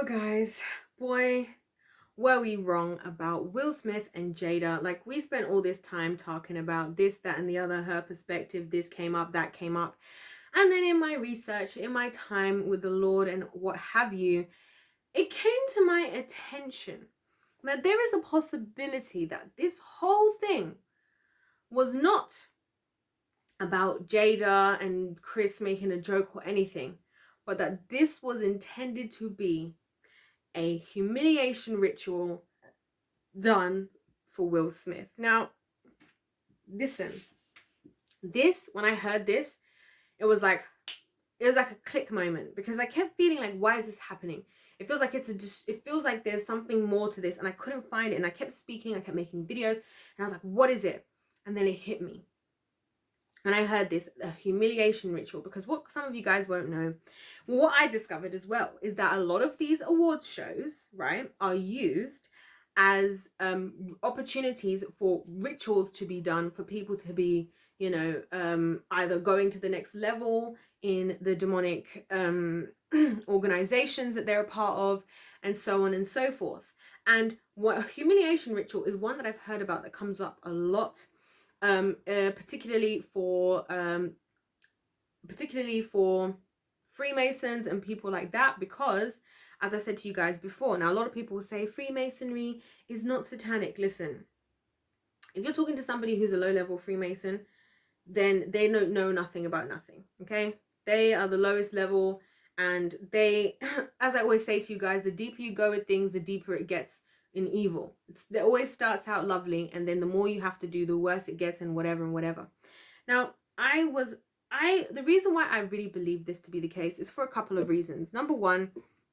Oh guys, boy, were we wrong about Will Smith and Jada. Like, we spent all this time talking about this, that, and the other, her perspective, this came up, that came up. And then in my research, in my time with the Lord and what have you, it came to my attention that there is a possibility that this whole thing was not about Jada and Chris making a joke or anything, but that this was intended to be a humiliation ritual done for Will Smith. Now, listen, when I heard this, it was like a click moment, because I kept feeling like, why is this happening? It feels like it feels like there's something more to this, and I couldn't find it. And I kept speaking, I kept making videos, and I was like, what is it? And then it hit me. And I heard this, a humiliation ritual, because what some of you guys won't know, what I discovered as well, is that a lot of these awards shows, right, are used as opportunities for rituals to be done, for people to be, either going to the next level in the demonic organizations that they're a part of, and so on and so forth. And what a humiliation ritual is, one that I've heard about that comes up a lot, particularly for Freemasons and people like that, because, as I said to you guys before, now a lot of people will say Freemasonry is not satanic. Listen, if you're talking to somebody who's a low-level Freemason, then they don't know nothing about nothing. Okay, they are the lowest level, and they, as I always say to you guys, the deeper you go with things, the deeper it gets in evil. It always starts out lovely, and then the more you have to do, the worse it gets, and whatever and whatever. Now, the reason why I really believe this to be the case is for a couple of reasons. Number one,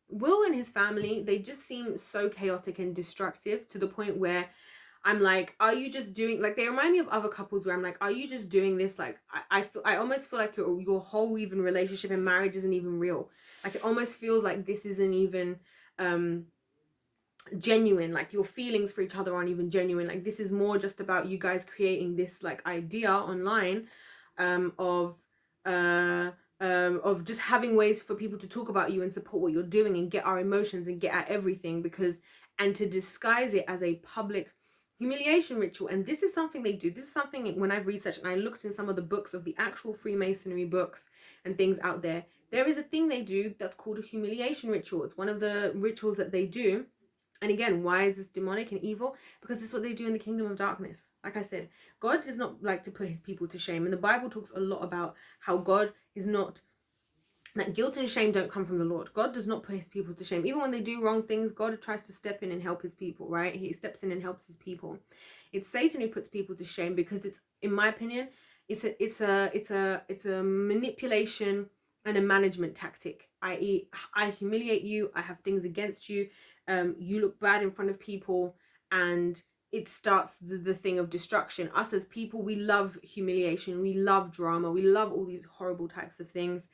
Will and his family, they just seem so chaotic and destructive, to the point where I'm like, are you just doing, like, they remind me of other couples where I'm like, are you just doing this? Like, I almost feel like your whole even relationship and marriage isn't even real. Like, it almost feels like this isn't even genuine. Like, your feelings for each other aren't even genuine. Like, this is more just about you guys creating this like idea online of just having ways for people to talk about you and support what you're doing and get our emotions and get at everything, and to disguise it as a public humiliation ritual. And this is something they do. This is something, when I've researched and I looked in some of the books of the actual Freemasonry books and things out there, there is a thing they do that's called a humiliation ritual. It's one of the rituals that they do. And again, why is this demonic and evil? Because this is what they do in the kingdom of darkness. Like I said, God does not like to put his people to shame. And the Bible talks a lot about how God is not, that guilt and shame don't come from the Lord. God does not put his people to shame. Even when they do wrong things, God tries to step in and help his people, right? He steps in and helps his people. It's Satan who puts people to shame, because it's, in my opinion, it's a manipulation and a management tactic. I.e., I humiliate you, I have things against you, you look bad in front of people, and it starts the thing of destruction. Us as people, we love humiliation, we love drama, we love all these horrible types of things.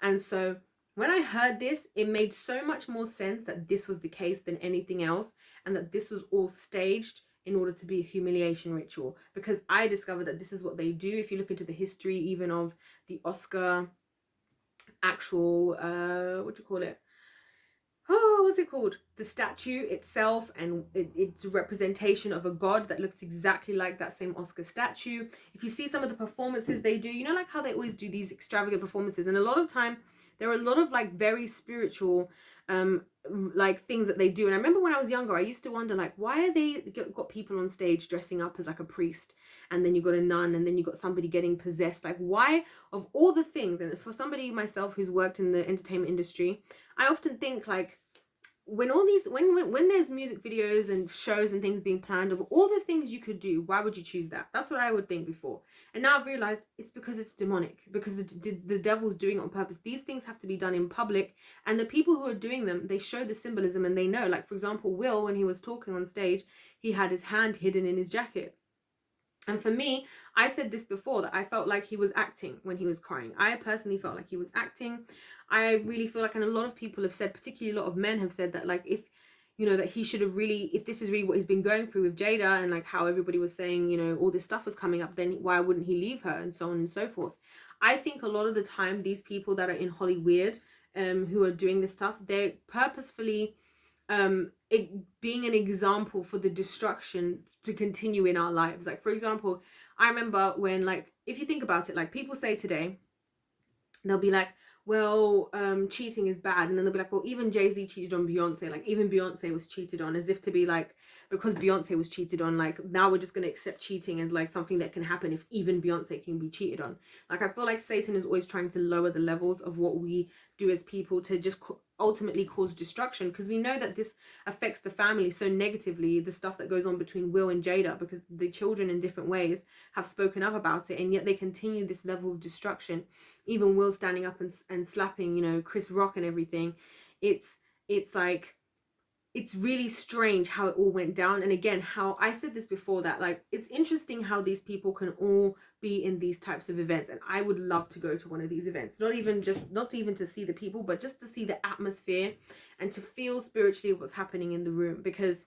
And so when I heard this, it made so much more sense that this was the case than anything else, and that this was all staged in order to be a humiliation ritual. Because I discovered that this is what they do. If you look into the history even of the Oscar actual, what do you call it? Oh, what's it called? The statue itself, and it's a representation of a god that looks exactly like that same Oscar statue. If you see some of the performances they do, you know, like how they always do these extravagant performances, and a lot of time there are a lot of like very spiritual like things that they do. And I remember when I was younger, I used to wonder, like, why are they got people on stage dressing up as like a priest, and then you got a nun, and then you got somebody getting possessed? Like, why, of all the things? And for somebody myself who's worked in the entertainment industry, I often think, like, when there's music videos and shows and things being planned, of all the things you could do, why would you choose that? That's what I would think before. And now I've realized it's because it's demonic, because the devil's doing it on purpose. These things have to be done in public, and the people who are doing them, they show the symbolism, and they know. Like, for example, Will, when he was talking on stage, he had his hand hidden in his jacket. And for me, I said this before, that I felt like he was acting when he was crying. I personally felt like he was acting. I really feel like, and a lot of people have said, particularly a lot of men have said, that, like, if, you know, that he should have really, if this is really what he's been going through with Jada, and like how everybody was saying, you know, all this stuff was coming up, then why wouldn't he leave her, and so on and so forth. I think a lot of the time, these people that are in Hollywood, who are doing this stuff, they're purposefully being an example for the destruction to continue in our lives. Like, for example, I remember when, like, if you think about it, like, people say today, they'll be like, well, cheating is bad, and then they'll be like, well, even Jay-Z cheated on Beyonce, like, even Beyonce was cheated on, as if to be like, because Beyonce was cheated on, like, now we're just going to accept cheating as like something that can happen if even Beyonce can be cheated on. Like, I feel like Satan is always trying to lower the levels of what we do as people to just ultimately cause destruction, because we know that this affects the family so negatively, the stuff that goes on between Will and Jada, because the children in different ways have spoken up about it, and yet they continue this level of destruction. Even Will standing up and slapping, you know, Chris Rock and everything. It's like, it's really strange how it all went down. And again, how I said this before, that like, it's interesting how these people can all be in these types of events, and I would love to go to one of these events, not even to see the people, but just to see the atmosphere and to feel spiritually what's happening in the room. Because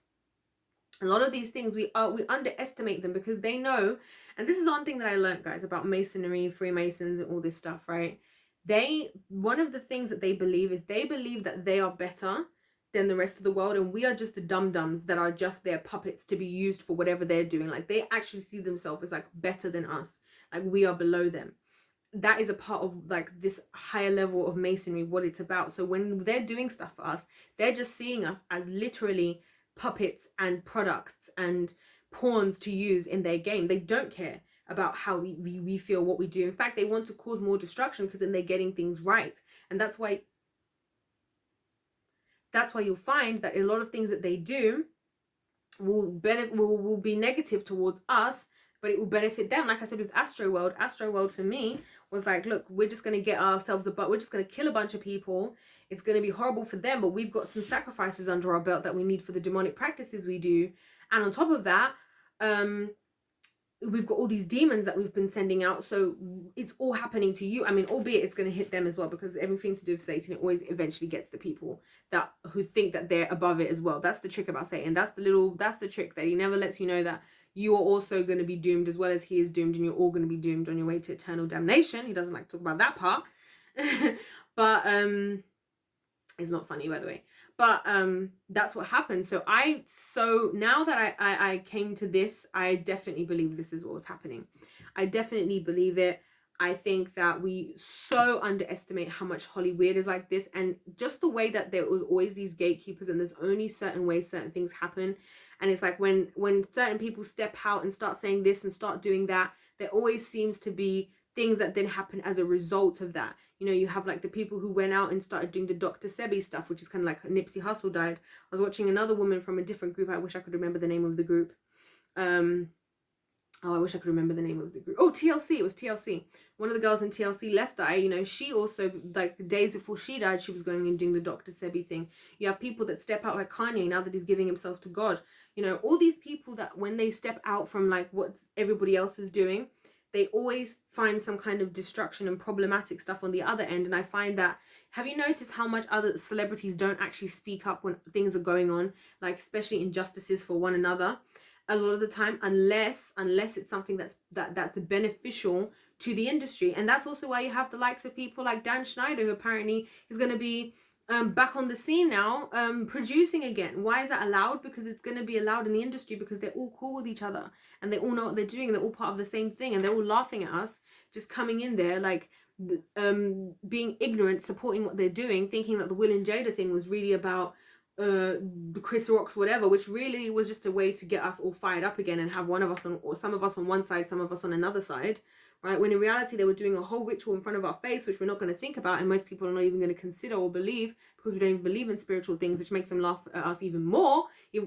a lot of these things, we underestimate them, because they know, and this is one thing that I learned, guys, about Masonry, Freemasons, and all this stuff, right? One of the things that they believe is, they believe that they are better than the rest of the world, and we are just the dum-dums that are just their puppets to be used for whatever they're doing. Like, they actually see themselves as like better than us, like we are below them. That is a part of like this higher level of Masonry, what it's about. So when they're doing stuff for us, they're just seeing us as literally puppets and products and pawns to use in their game. They don't care about how we feel, what we do. In fact, they want to cause more destruction, because then they're getting things right. And that's why you'll find that a lot of things that they do will be negative towards us, but it will benefit them. Like I said with Astroworld for me was like, look, we're just going to get ourselves we're just going to kill a bunch of people. It's going to be horrible for them, but we've got some sacrifices under our belt that we need for the demonic practices we do. And on top of that, we've got all these demons that we've been sending out, so it's all happening to you. I mean, albeit it's going to hit them as well, because everything to do with Satan, it always eventually gets the people who think that they're above it as well. That's the trick about Satan. That's the trick, that he never lets you know that you are also going to be doomed as well as he is doomed, and you're all going to be doomed on your way to eternal damnation. He doesn't like to talk about that part. But it's not funny, by the way. But that's what happened. So now that I came to this, I definitely believe this is what was happening. I definitely believe it. I think that we so underestimate how much Hollywood is like this, and just the way that there was always these gatekeepers, and there's only certain ways certain things happen. And it's like when certain people step out and start saying this and start doing that, there always seems to be things that then happen as a result of that. You know, you have like the people who went out and started doing the Dr. Sebi stuff, which is kind of like Nipsey Hussle died. I was watching another woman from a different group. I wish I could remember the name of the group. I wish I could remember the name of the group. Oh, TLC. It was TLC. One of the girls in TLC left die. You know, she also, like, days before she died, she was going and doing the Dr. Sebi thing. You have people that step out like Kanye now that he's giving himself to God. You know, all these people that when they step out from like what everybody else is doing, they always find some kind of destruction and problematic stuff on the other end. And I find that, have you noticed how much other celebrities don't actually speak up when things are going on, like especially injustices for one another? A lot of the time, unless it's something that's beneficial to the industry. And that's also why you have the likes of people like Dan Schneider, who apparently is going to be back on the scene now, producing again. Why is that allowed? Because it's going to be allowed in the industry, because they're all cool with each other and they all know what they're doing, and they're all part of the same thing, and they're all laughing at us just coming in there like being ignorant, supporting what they're doing, thinking that the Will and Jada thing was really about the Chris Rock's whatever, which really was just a way to get us all fired up again and have one of us on, or some of us on one side, some of us on another side, right? When in reality they were doing a whole ritual in front of our face, which we're not going to think about, and most people are not even going to consider or believe, because we don't even believe in spiritual things, which makes them laugh at us even more,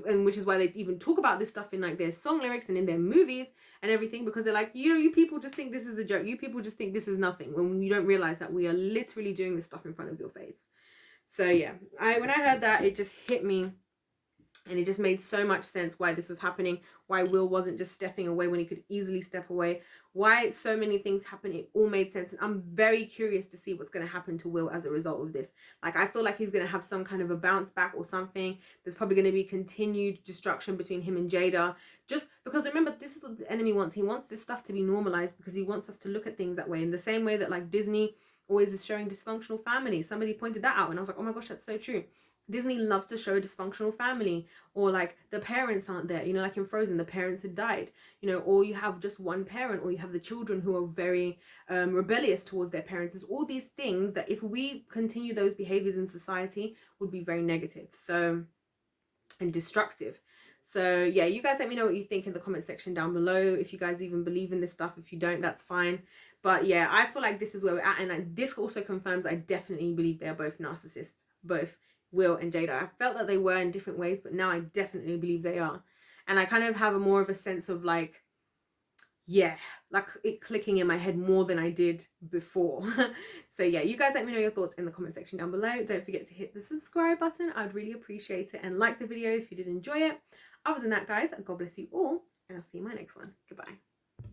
and which is why they even talk about this stuff in like their song lyrics and in their movies and everything, because they're like, you know, you people just think this is a joke, you people just think this is nothing, when you don't realize that we are literally doing this stuff in front of your face. So yeah, when I heard that, it just hit me, and it just made so much sense why this was happening, why Will wasn't just stepping away when he could easily step away, why so many things happened. It all made sense, and I'm very curious to see what's going to happen to Will as a result of this. Like, I feel like he's going to have some kind of a bounce back or something. There's probably going to be continued destruction between him and Jada, just because, remember, this is what the enemy wants. He wants this stuff to be normalized, because he wants us to look at things that way, in the same way that like Disney always is showing dysfunctional families. Somebody pointed that out and I was like, oh my gosh, that's so true. Disney loves to show a dysfunctional family, or like the parents aren't there, you know, like in Frozen, the parents had died, you know, or you have just one parent, or you have the children who are very rebellious towards their parents. There's all these things that if we continue those behaviors in society would be very negative, so, and destructive. So yeah, you guys let me know what you think in the comment section down below. If you guys even believe in this stuff. If you don't, that's fine. But yeah, I feel like this is where we're at, and this also confirms I definitely believe they're both narcissists, both Will and Jada. I felt that they were in different ways, but now I definitely believe they are. And I kind of have a more of a sense of like, yeah, like it clicking in my head more than I did before. So yeah, you guys let me know your thoughts in the comment section down below. Don't forget to hit the subscribe button. I'd really appreciate it, and like the video if you did enjoy it. Other than that, guys, God bless you all, and I'll see you in my next one. Goodbye.